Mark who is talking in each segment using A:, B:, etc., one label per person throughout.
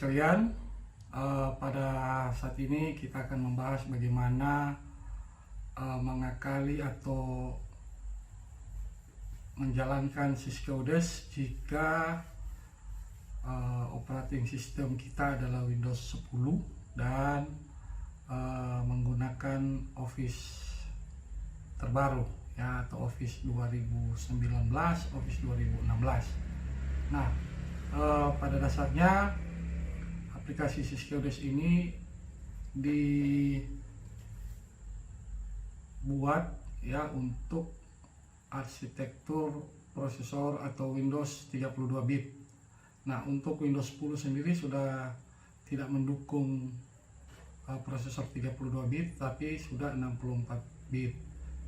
A: sekalian, pada saat ini kita akan membahas bagaimana mengakali atau menjalankan SysCodes jika operating system kita adalah Windows 10 dan menggunakan Office terbaru ya, atau Office 2019, Office 2016. Nah, pada dasarnya aplikasi SysCodes ini dibuat ya untuk arsitektur prosesor atau Windows 32 bit. Nah, untuk Windows 10 sendiri sudah tidak mendukung prosesor 32 bit tapi sudah 64 bit.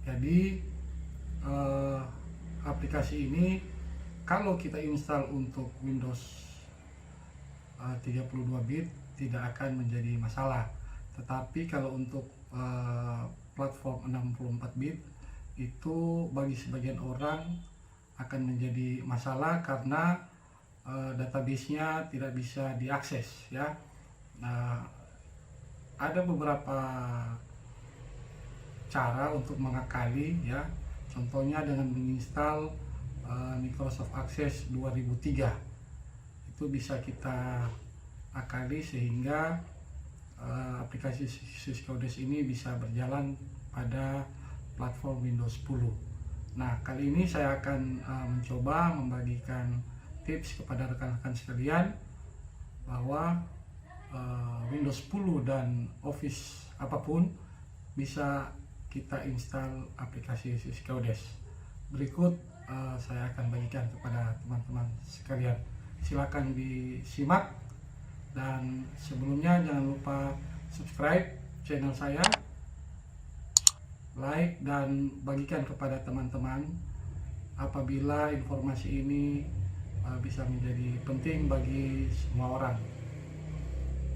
A: Jadi aplikasi ini kalau kita install untuk Windows 32 bit tidak akan menjadi masalah. Tetapi kalau untuk platform 64 bit itu bagi sebagian orang akan menjadi masalah karena database-nya tidak bisa diakses ya. Nah, ada beberapa cara untuk mengakali ya. Contohnya dengan menginstal Microsoft Access 2003. Itu bisa kita akali sehingga aplikasi SysCodes ini bisa berjalan pada platform Windows 10. Nah, kali ini saya akan mencoba membagikan tips kepada rekan-rekan sekalian bahwa Windows 10 dan Office apapun bisa kita install aplikasi SysCodes. Berikut saya akan bagikan kepada teman-teman sekalian. Silakan disimak, dan sebelumnya jangan lupa subscribe channel saya, like dan bagikan kepada teman-teman apabila informasi ini bisa menjadi penting bagi semua orang.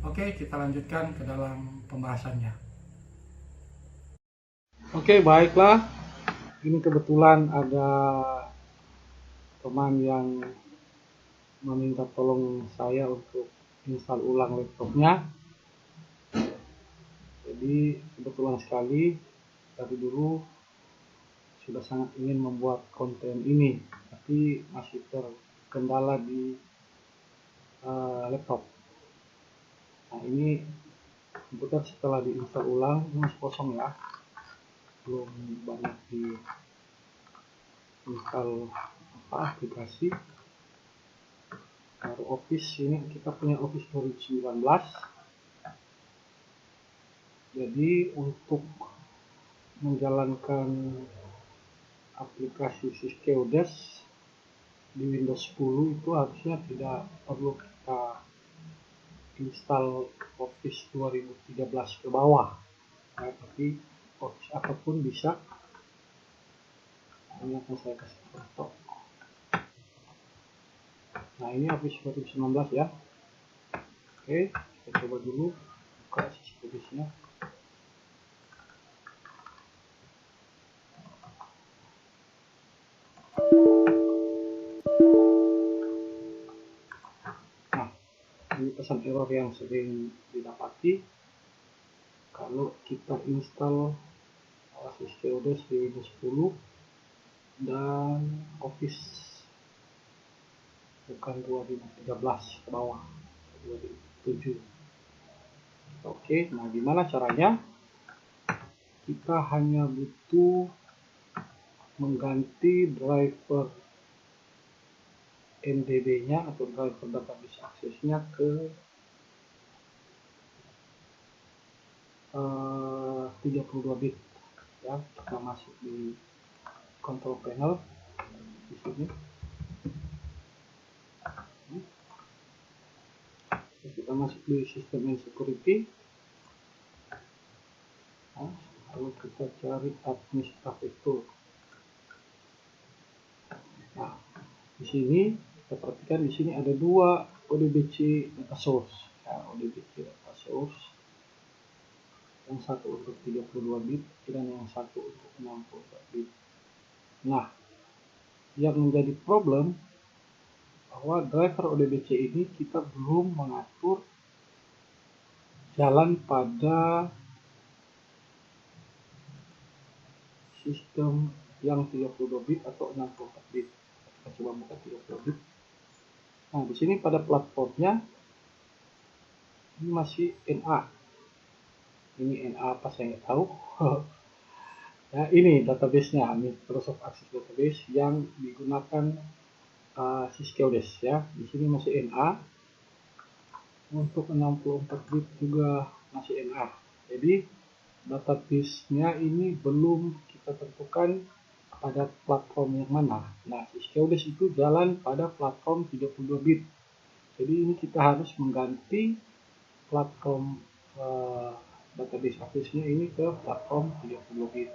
A: Oke, kita lanjutkan ke dalam pembahasannya. Oke, baiklah. Ini kebetulan ada teman yang meminta tolong saya untuk install ulang laptopnya. Jadi kebetulan sekali dari dulu sudah sangat ingin membuat konten ini, tapi masih terkendala di laptop. Nah, ini komputer setelah diinstal ulang masih kosong ya, belum banyak di install aplikasi. Baru Office, ini kita punya Office 2019. Jadi untuk menjalankan aplikasi SysCodes di Windows 10 itu harusnya tidak perlu kita install Office 2013 ke bawah ya, tapi Office apapun bisa. Ini akan saya kasih contoh. Nah, ini Office 2019 ya. Oke, kita coba dulu buka SysCodes-nya. Nah, ini pesan error yang sering didapati kalau kita install SysCodes di Windows 10 dan Office bukan 2013 ke bawah, 2007. Oke, nah gimana caranya? Kita hanya butuh mengganti driver MDB-nya atau driver database access-nya ke 32 bit ya. Kita masuk di control panel di sini. Kita masuk di System and Security. Nah, lalu kita cari Administrative Tool. Nah, di sini kita perhatikan di sini ada dua ODBC data source. Ya, ODBC data source. Yang satu untuk 32 bit dan yang satu untuk 64 bit. Nah, yang menjadi problem bahwa driver ODBC ini kita belum mengatur jalan pada sistem yang 32 bit atau 64 bit. Kita coba buka 32 bit. Nah, di sini pada platformnya ini masih NA. Ini NA apa saya nggak tahu. Ya, ini database-nya, Microsoft Access Database yang digunakan Syskeodes ya. Di sini masih NA. Untuk 64 bit juga masih NA. Jadi database-nya ini belum kita tentukan pada platform yang mana. Nah, Syskeodes itu jalan pada platform 32 bit. Jadi ini kita harus mengganti platform database Access-nya ini ke platform 32 bit.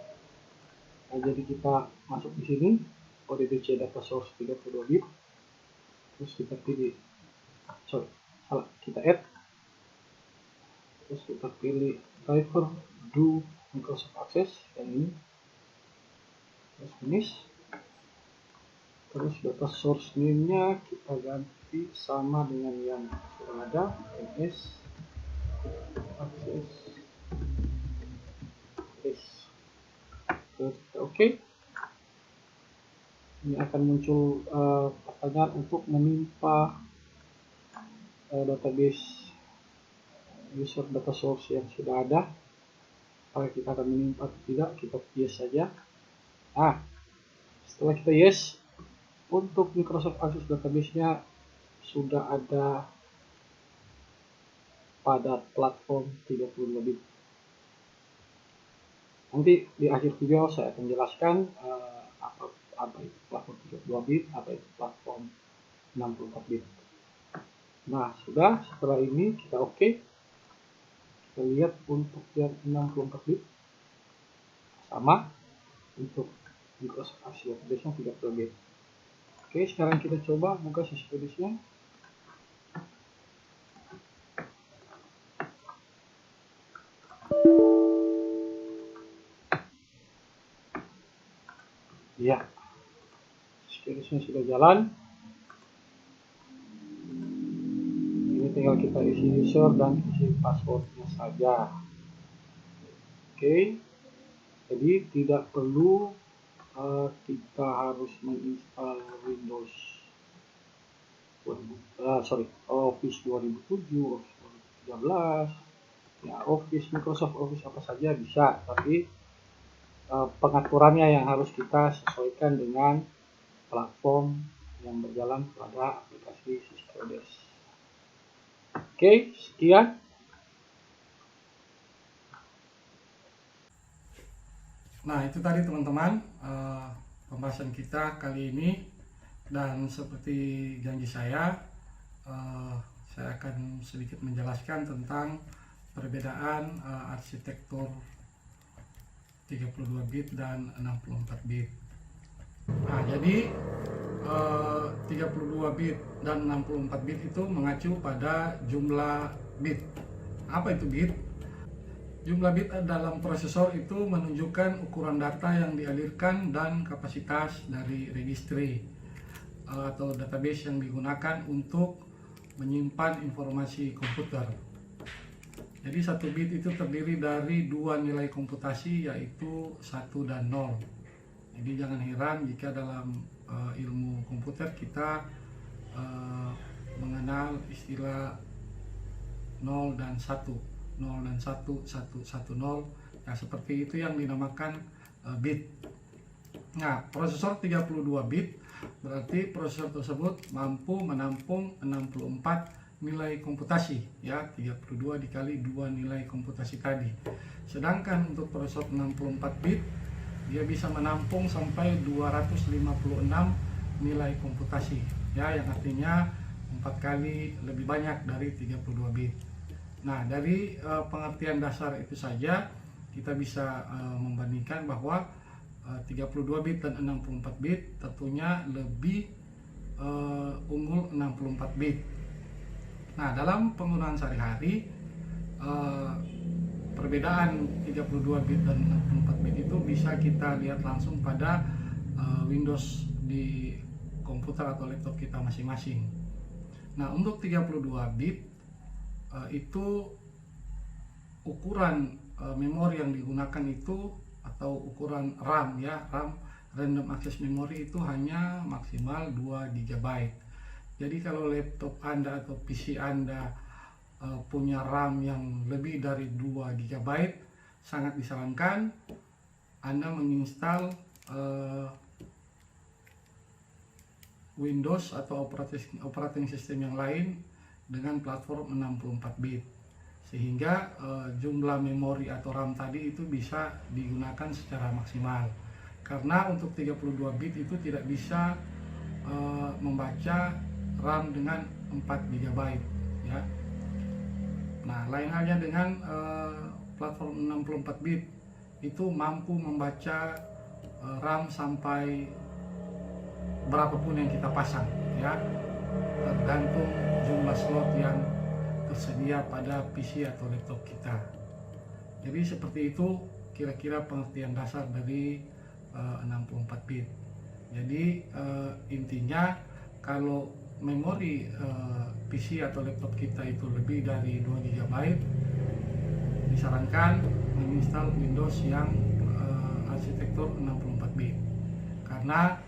A: Nah, jadi kita masuk di sini ODBC data source 32 bit, terus kita pilih kita add, terus kita pilih driver do Microsoft Access yang ini, terus finish, terus data source name-nya kita ganti sama dengan yang sudah ada, MS Access. Oke. Ini akan muncul pertanyaan untuk menimpa database user data source yang sudah ada. Apakah kita akan menimpa atau tidak, kita yes saja. Nah, setelah kita yes, untuk Microsoft Access database-nya sudah ada pada platform 32 bit. Nanti di akhir video saya akan jelaskan apa itu platform 32 bit, apa itu platform 64 bit. Nah, sudah, setelah ini kita oke. Kita lihat untuk yang 64 bit sama, untuk Microsoft Access database-nya 32 bit. Oke, sekarang kita coba buka Syskeodes-nya. Ya, Syskeodes-nya sudah jalan. Ini tinggal kita isi user dan isi passwordnya saja. Oke, jadi tidak perlu kita harus menginstal Windows Office 2007, Office 2013, ya Microsoft Office apa saja bisa, tapi pengaturannya yang harus kita sesuaikan dengan platform yang berjalan pada aplikasi Syskeodes. Oke, sekian. Nah, itu tadi teman-teman pembahasan kita kali ini, dan seperti janji saya akan sedikit menjelaskan tentang perbedaan arsitektur 32 bit dan 64 bit. Nah, jadi 32 bit dan 64 bit itu mengacu pada jumlah bit. Apa itu bit? Jumlah bit dalam prosesor itu menunjukkan ukuran data yang dialirkan dan kapasitas dari registry atau database yang digunakan untuk menyimpan informasi komputer. Jadi satu bit itu terdiri dari dua nilai komputasi, yaitu 1 dan 0. Jadi jangan heran jika dalam ilmu komputer kita mengenal istilah 0 dan 1. 0 dan 1, 1, 1, 0. Nah, seperti itu yang dinamakan bit. Nah, prosesor 32 bit berarti prosesor tersebut mampu menampung 64 nilai komputasi, ya, 32 dikali 2 nilai komputasi tadi. Sedangkan untuk prosesor 64 bit dia bisa menampung sampai 256 nilai komputasi, ya, yang artinya 4 kali lebih banyak dari 32 bit. Nah, dari pengertian dasar itu saja kita bisa membandingkan bahwa 32 bit dan 64 bit tentunya lebih unggul 64 bit. Nah, dalam penggunaan sehari-hari perbedaan 32 bit dan 64 bit itu bisa kita lihat langsung pada Windows di komputer atau laptop kita masing-masing. Nah, untuk 32 bit itu ukuran memori yang digunakan itu atau ukuran RAM ya, RAM random access memory itu hanya maksimal 2 GB. Jadi kalau laptop Anda atau PC Anda punya RAM yang lebih dari 2 GB, sangat disarankan Anda menginstal Windows atau operating system yang lain dengan platform 64 bit, sehingga jumlah memori atau RAM tadi itu bisa digunakan secara maksimal. Karena untuk 32 bit itu tidak bisa membaca RAM dengan 4 GB ya. Nah, lain halnya dengan platform 64 bit itu mampu membaca RAM sampai berapapun yang kita pasang ya, tergantung jumlah slot yang tersedia pada PC atau laptop kita. Jadi seperti itu kira-kira pengertian dasar dari 64 bit. Jadi intinya kalau memori PC atau laptop kita itu lebih dari 2 GB, disarankan menginstal Windows yang arsitektur 64 bit. Karena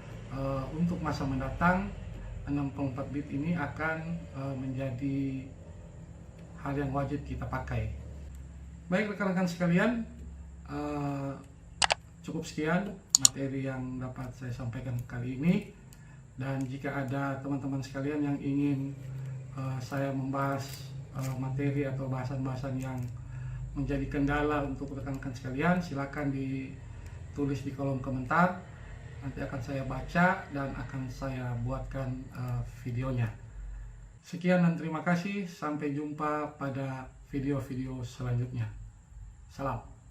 A: untuk masa mendatang 64 bit ini akan menjadi hal yang wajib kita pakai. Baik rekan-rekan sekalian, cukup sekian materi yang dapat saya sampaikan kali ini. Dan jika ada teman-teman sekalian yang ingin saya membahas materi atau bahasan-bahasan yang menjadi kendala untuk rekan-rekan sekalian, silakan ditulis di kolom komentar. Nanti akan saya baca dan akan saya buatkan videonya. Sekian dan terima kasih. Sampai jumpa pada video-video selanjutnya. Salam.